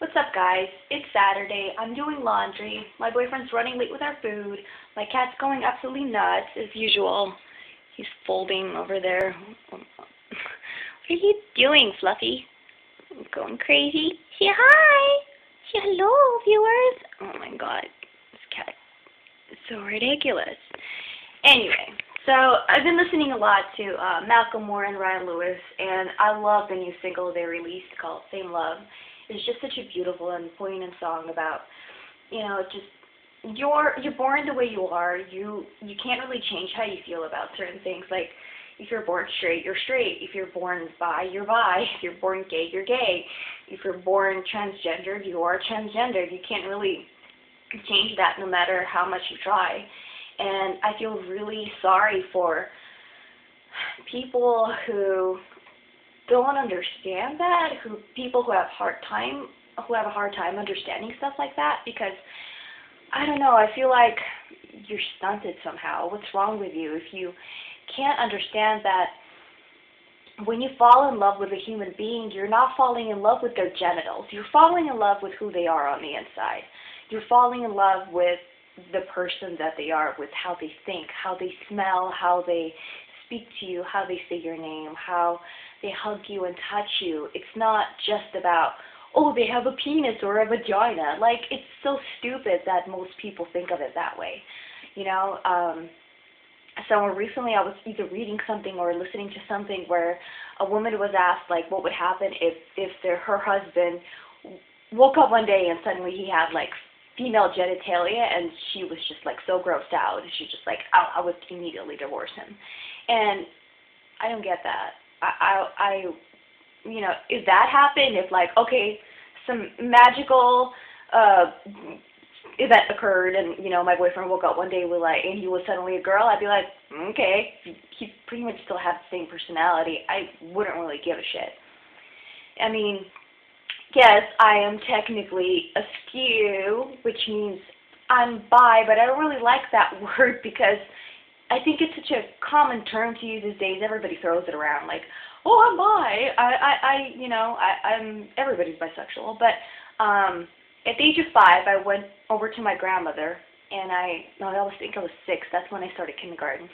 What's up, guys? It's Saturday. I'm doing laundry. My boyfriend's running late with our food. My cat's going absolutely nuts, as usual. He's folding over there. What are you doing, Fluffy? Going crazy? Say hi! Say hello, viewers! Oh my god, this cat is so ridiculous. Anyway, so I've been listening a lot to Malcolm Moore and Ryan Lewis, and I love the new single they released called Same Love. It's just such a beautiful and poignant song about, just you're born the way you are. You can't really change how you feel about certain things. Like if you're born straight, you're straight. If you're born bi, you're bi. If you're born gay, you're gay. If you're born transgendered, you are transgendered. You can't really change that no matter how much you try. And I feel really sorry for people who don't understand that, people who have a hard time understanding stuff like that, because I don't know, I feel like you're stunted somehow. What's wrong with you if you can't understand that when you fall in love with a human being, you're not falling in love with their genitals. You're falling in love with who they are on the inside. You're falling in love with the person that they are, with how they think, how they smell, how they speak to you, how they say your name, how they hug you and touch you. It's not just about, oh, they have a penis or a vagina. Like, it's so stupid that most people think of it that way. So recently I was either reading something or listening to something where a woman was asked, like, what would happen if her husband woke up one day and suddenly he had, like, female genitalia, and she was just, like, so grossed out. She's just like, I would immediately divorce him. And I don't get that. If that happened, if, like, okay, some magical event occurred and, my boyfriend woke up one day and he was suddenly a girl, I'd be like, okay, he pretty much still has the same personality. I wouldn't really give a shit. I mean, yes, I am technically askew, which means I'm bi, but I don't really like that word because I think it's such a common term to use these days. Everybody throws it around like, oh, I'm bi. I'm everybody's bisexual. But at the age of 5, I went over to my grandmother, and I think I was 6. That's when I started kindergarten.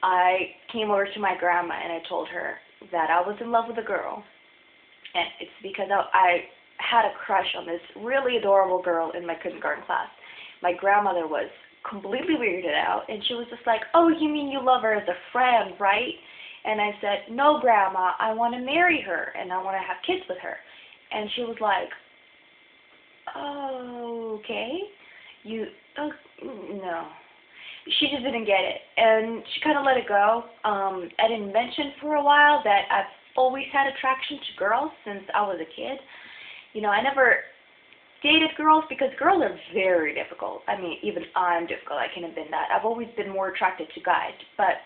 I came over to my grandma, and I told her that I was in love with a girl. And it's because I had a crush on this really adorable girl in my kindergarten class. My grandmother was completely weirded out, and she was just like, oh, you mean you love her as a friend, right? And I said, no, Grandma, I want to marry her, and I want to have kids with her. And she was like, oh, okay. No. She just didn't get it, and she kind of let it go. I didn't mention for a while that I've always had attraction to girls since I was a kid. I never dated girls because girls are very difficult. I mean, even I'm difficult. I can admit that. I've always been more attracted to guys. But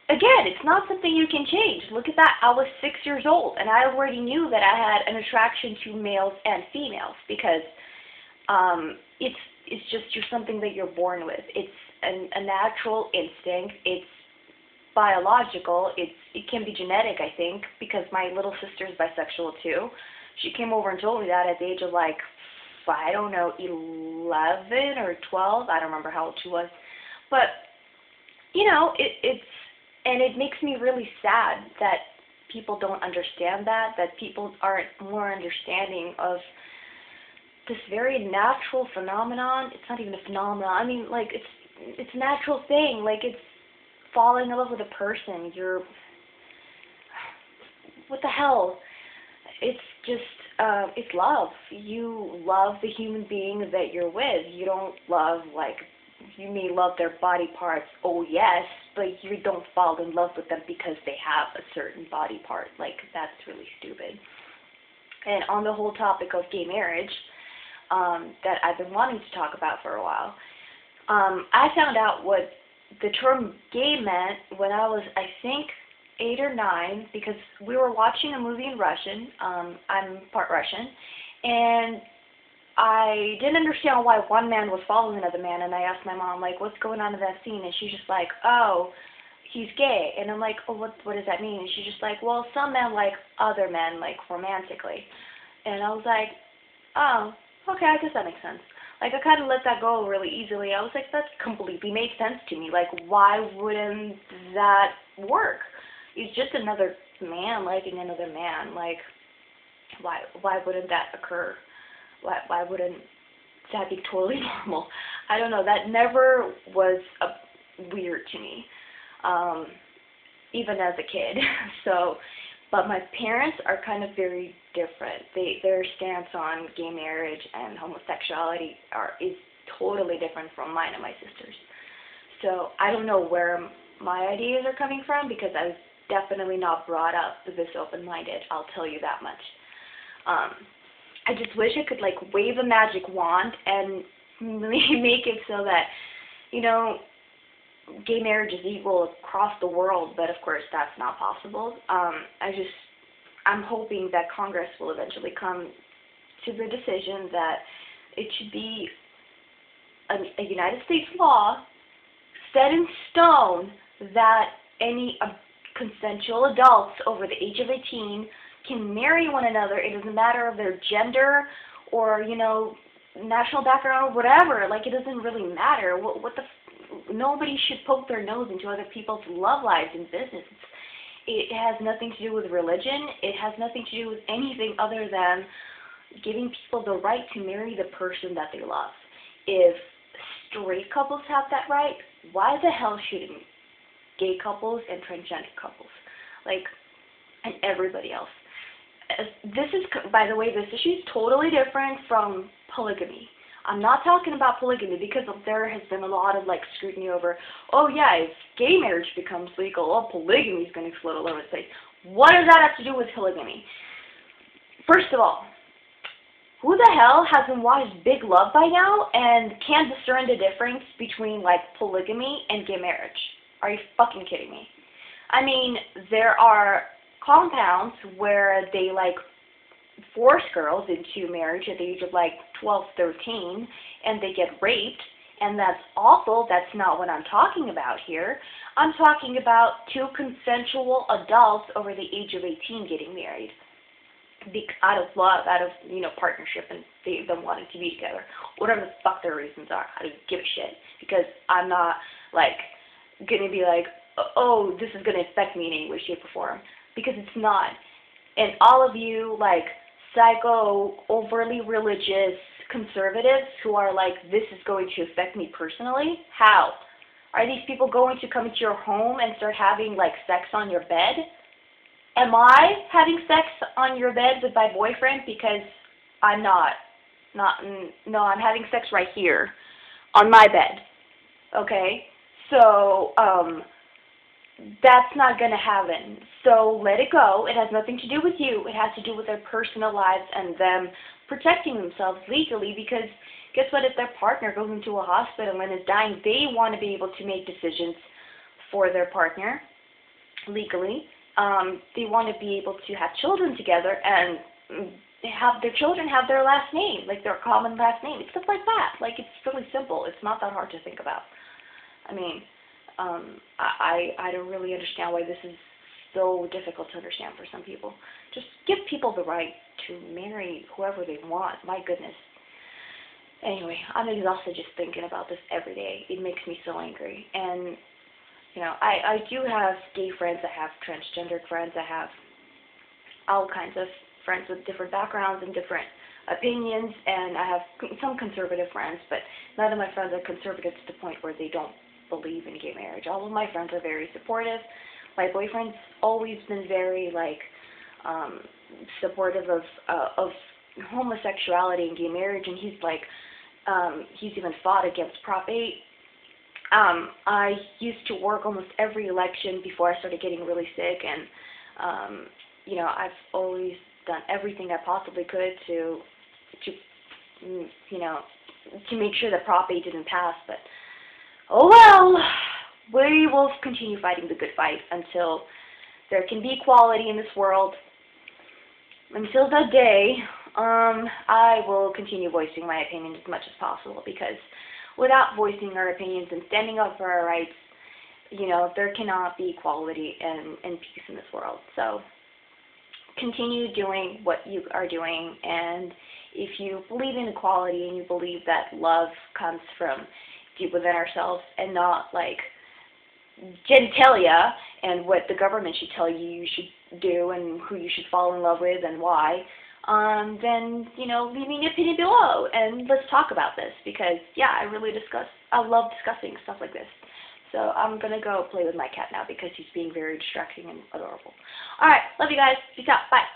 again, it's not something you can change. Look at that. I was 6 years old, and I already knew that I had an attraction to males and females because it's just something that you're born with. It's a natural instinct. It's biological. It can be genetic, I think, because my little sister is bisexual too. She came over and told me that at the age of, like, I don't know, 11 or 12. I don't remember how old she was. But, it makes me really sad that people don't understand that people aren't more understanding of this very natural phenomenon. It's not even a phenomenon. I mean, like, it's a natural thing. Like, it's falling in love with a person. What the hell? It's just, it's love. You love the human being that you're with. You don't love, like, you may love their body parts, oh yes, but you don't fall in love with them because they have a certain body part. Like, that's really stupid. And on the whole topic of gay marriage, that I've been wanting to talk about for a while, I found out what the term gay meant when I was, I think, 8 or 9, because we were watching a movie in Russian. I'm part Russian, and I didn't understand why one man was following another man, and I asked my mom, like, what's going on in that scene? And she's just like, oh, he's gay. And I'm like, oh, what does that mean? And she's just like, well, some men like other men, like, romantically. And I was like, oh, okay, I guess that makes sense. Like, I kind of let that go really easily. I was like, that completely made sense to me. Like, why wouldn't that work? He's just another man liking another man. Like, why wouldn't that occur? Why wouldn't that be totally normal? I don't know. That never was weird to me, even as a kid. So, but my parents are kind of very different. Their stance on gay marriage and homosexuality is totally different from mine and my sister's. So I don't know where my ideas are coming from because I was definitely not brought up this open-minded. I'll tell you that much. I just wish I could like wave a magic wand and make it so that, you know, gay marriage is equal across the world, but of course that's not possible. I'm hoping that Congress will eventually come to the decision that it should be a United States law set in stone that any consensual adults over the age of 18 can marry one another. It doesn't matter of their gender or, you know, national background or whatever. Like, it doesn't really matter. Nobody should poke their nose into other people's love lives and business. It has nothing to do with religion. It has nothing to do with anything other than giving people the right to marry the person that they love. If straight couples have that right, why the hell shouldn't gay couples and transgender couples, like, and everybody else? This is, by the way, this issue is totally different from polygamy. I'm not talking about polygamy because there has been a lot of like scrutiny over, oh yeah, if gay marriage becomes legal, oh, polygamy is going to explode all over the place. What does that have to do with polygamy? First of all, who the hell hasn't watched Big Love by now and can't discern the difference between like polygamy and gay marriage? Are you fucking kidding me? I mean, there are compounds where they like force girls into marriage at the age of like 12, 13, and they get raped, and that's awful. That's not what I'm talking about here. I'm talking about two consensual adults over the age of 18 getting married out of love, out of, you know, partnership, and them wanting to be together. Whatever the fuck their reasons are, I don't give a shit, because I'm not like going to be like, oh, this is going to affect me in any way, shape, or form, because it's not. And all of you, like, psycho, overly religious conservatives who are like, this is going to affect me personally, how? Are these people going to come into your home and start having, like, sex on your bed? Am I having sex on your bed with my boyfriend? Because I'm not. No, I'm having sex right here on my bed. Okay? So, that's not going to happen. So let it go. It has nothing to do with you. It has to do with their personal lives and them protecting themselves legally, because guess what? If their partner goes into a hospital and is dying, they want to be able to make decisions for their partner legally. They want to be able to have children together and have their children have their last name, like their common last name. It's stuff like that. Like, it's really simple. It's not that hard to think about. I mean, I don't really understand why this is so difficult to understand for some people. Just give people the right to marry whoever they want. My goodness. Anyway, I'm exhausted just thinking about this every day. It makes me so angry. And, you know, I do have gay friends. I have transgendered friends. I have all kinds of friends with different backgrounds and different opinions. And I have some conservative friends, but none of my friends are conservative to the point where they don't believe in gay marriage. All of my friends are very supportive. My boyfriend's always been very, like, supportive of homosexuality and gay marriage, and he's like, he's even fought against Prop 8. I used to work almost every election before I started getting really sick, and you know, I've always done everything I possibly could to you know, to make sure that Prop 8 didn't pass. But oh well, we will continue fighting the good fight until there can be equality in this world. Until that day, I will continue voicing my opinions as much as possible, because without voicing our opinions and standing up for our rights, you know, there cannot be equality and peace in this world. So continue doing what you are doing, and if you believe in equality and you believe that love comes from deep within ourselves and not like genitalia and what the government should tell you you should do and who you should fall in love with and why, then, you know, leave me an opinion below and let's talk about this, because, yeah, I love discussing stuff like this. So I'm going to go play with my cat now because he's being very distracting and adorable. Alright, love you guys. Peace out. Bye.